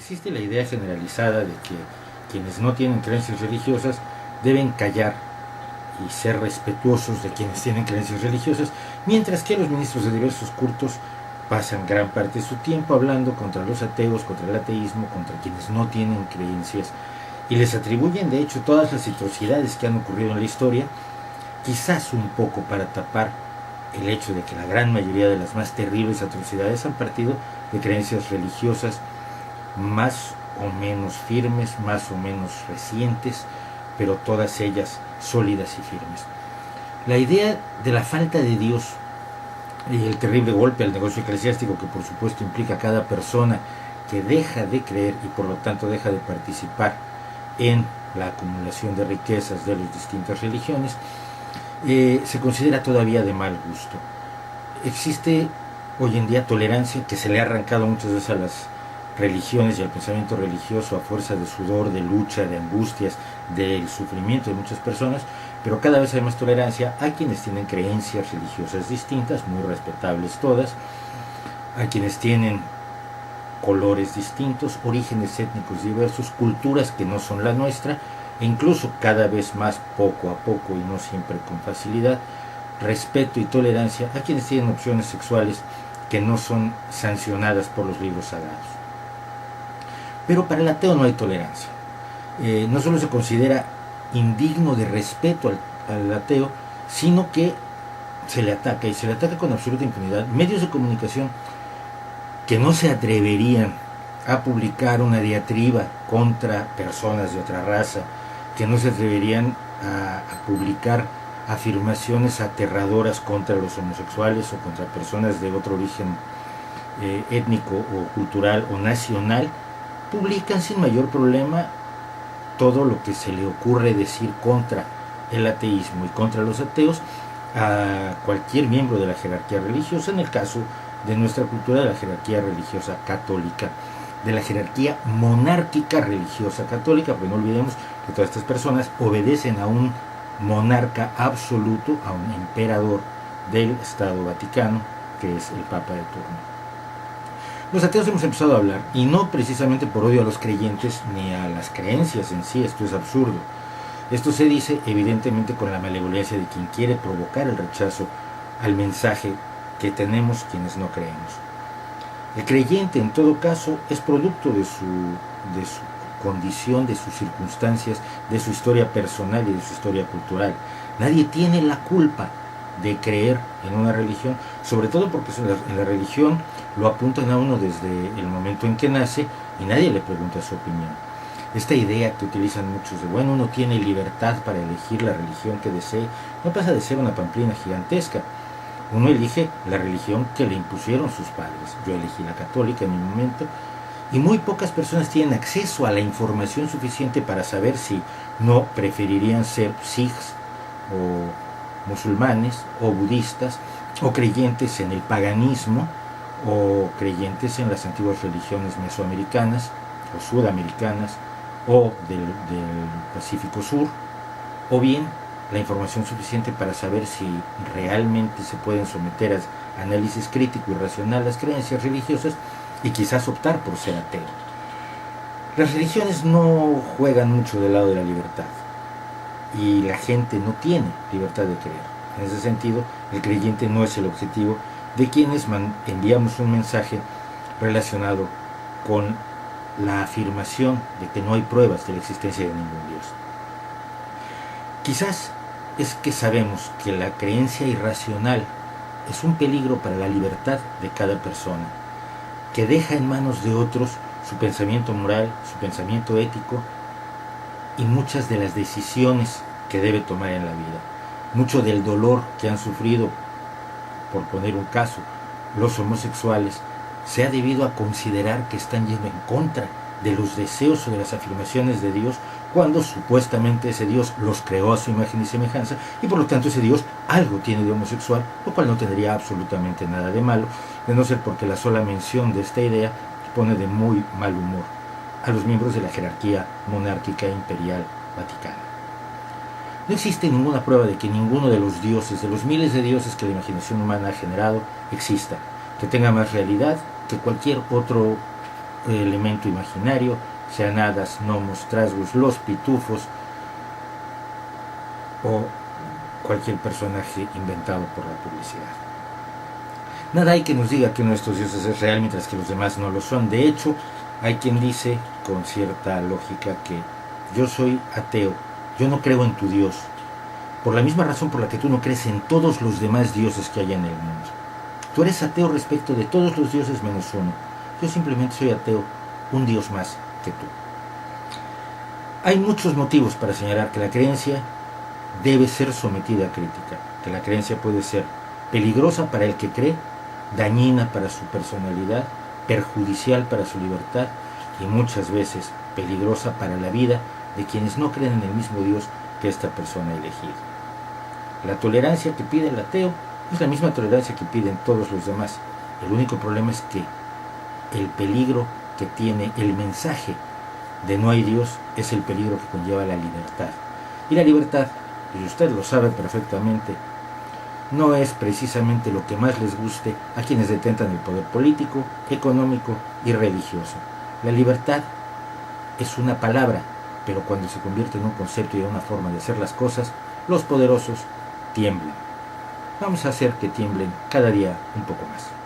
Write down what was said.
existe la idea generalizada de que quienes no tienen creencias religiosas deben callar y ser respetuosos de quienes tienen creencias religiosas, mientras que los ministros de diversos cultos pasan gran parte de su tiempo hablando contra los ateos, contra el ateísmo, contra quienes no tienen creencias, y les atribuyen de hecho todas las atrocidades que han ocurrido en la historia, quizás un poco para tapar el hecho de que la gran mayoría de las más terribles atrocidades han partido de creencias religiosas más o menos firmes, más o menos recientes, pero todas ellas sólidas y firmes. La idea de la falta de Dios y el terrible golpe al negocio eclesiástico que por supuesto implica a cada persona que deja de creer y por lo tanto deja de participar en la acumulación de riquezas de las distintas religiones, se considera todavía de mal gusto. Existe hoy en día tolerancia que se le ha arrancado muchas veces a las religiones y al pensamiento religioso a fuerza de sudor, de lucha, de angustias, del sufrimiento de muchas personas, pero cada vez hay más tolerancia a quienes tienen creencias religiosas distintas, muy respetables todas, a quienes tienen colores distintos, orígenes étnicos diversos, culturas que no son la nuestra, e incluso cada vez más poco a poco y no siempre con facilidad, respeto y tolerancia a quienes tienen opciones sexuales que no son sancionadas por los libros sagrados. Pero para el ateo no hay tolerancia. No solo se considera indigno de respeto al ateo, sino que se le ataca, y se le ataca con absoluta impunidad. Medios de comunicación que no se atreverían a publicar una diatriba contra personas de otra raza, que no se atreverían a publicar afirmaciones aterradoras contra los homosexuales o contra personas de otro origen étnico o cultural o nacional, publican sin mayor problema todo lo que se le ocurre decir contra el ateísmo y contra los ateos a cualquier miembro de la jerarquía religiosa, en el caso de nuestra cultura, de la jerarquía religiosa católica, de la jerarquía monárquica religiosa católica, porque no olvidemos que todas estas personas obedecen a un monarca absoluto, a un emperador del Estado Vaticano, que es el Papa de turno. Los ateos hemos empezado a hablar, y no precisamente por odio a los creyentes ni a las creencias en sí, esto es absurdo. Esto se dice evidentemente con la malevolencia de quien quiere provocar el rechazo al mensaje que tenemos quienes no creemos. El creyente en todo caso es producto de su condición, de sus circunstancias, de su historia personal y de su historia cultural. Nadie tiene la culpa de creer en una religión, sobre todo porque en la religión lo apuntan a uno desde el momento en que nace y nadie le pregunta su opinión. Esta idea que utilizan muchos de, bueno, uno tiene libertad para elegir la religión que desee, no pasa de ser una pamplina gigantesca. Uno elige la religión que le impusieron sus padres. Yo elegí la católica en mi momento, y muy pocas personas tienen acceso a la información suficiente para saber si no preferirían ser sikhs o musulmanes o budistas o creyentes en el paganismo o creyentes en las antiguas religiones mesoamericanas o sudamericanas o del Pacífico Sur, o bien la información suficiente para saber si realmente se pueden someter a análisis crítico y racional las creencias religiosas y quizás optar por ser ateo. Las religiones no juegan mucho del lado de la libertad y la gente no tiene libertad de creer. En ese sentido, el creyente no es el objetivo de quienes enviamos un mensaje relacionado con la afirmación de que no hay pruebas de la existencia de ningún Dios. Quizás es que sabemos que la creencia irracional es un peligro para la libertad de cada persona, que deja en manos de otros su pensamiento moral, su pensamiento ético y muchas de las decisiones que debe tomar en la vida. Mucho del dolor que han sufrido, por poner un caso, los homosexuales, se ha debido a considerar que están yendo en contra de los deseos o de las afirmaciones de Dios, cuando supuestamente ese Dios los creó a su imagen y semejanza, y por lo tanto ese Dios algo tiene de homosexual, lo cual no tendría absolutamente nada de malo, de no ser porque la sola mención de esta idea pone de muy mal humor a los miembros de la jerarquía monárquica e imperial vaticana. No existe ninguna prueba de que ninguno de los dioses, de los miles de dioses que la imaginación humana ha generado, exista, que tenga más realidad que cualquier otro elemento imaginario, sean hadas, gnomos, trasgos, los pitufos o cualquier personaje inventado por la publicidad. Nada hay que nos diga que uno de estos dioses es real mientras que los demás no lo son. De hecho, hay quien dice con cierta lógica que yo soy ateo, yo no creo en tu Dios, por la misma razón por la que tú no crees en todos los demás dioses que hay en el mundo. Tú eres ateo respecto de todos los dioses menos uno. Yo simplemente soy ateo, un Dios más que tú. Hay muchos motivos para señalar que la creencia debe ser sometida a crítica, que la creencia puede ser peligrosa para el que cree, dañina para su personalidad, perjudicial para su libertad y muchas veces peligrosa para la vida de quienes no creen en el mismo Dios que esta persona ha elegido. La tolerancia que pide el ateo es la misma tolerancia que piden todos los demás. El único problema es que el peligro que tiene el mensaje de no hay Dios es el peligro que conlleva la libertad. Y la libertad, y usted lo sabe perfectamente, no es precisamente lo que más les guste a quienes detentan el poder político, económico y religioso. La libertad es una palabra, pero cuando se convierte en un concepto y en una forma de hacer las cosas, los poderosos tiemblan. Vamos a hacer que tiemblen cada día un poco más.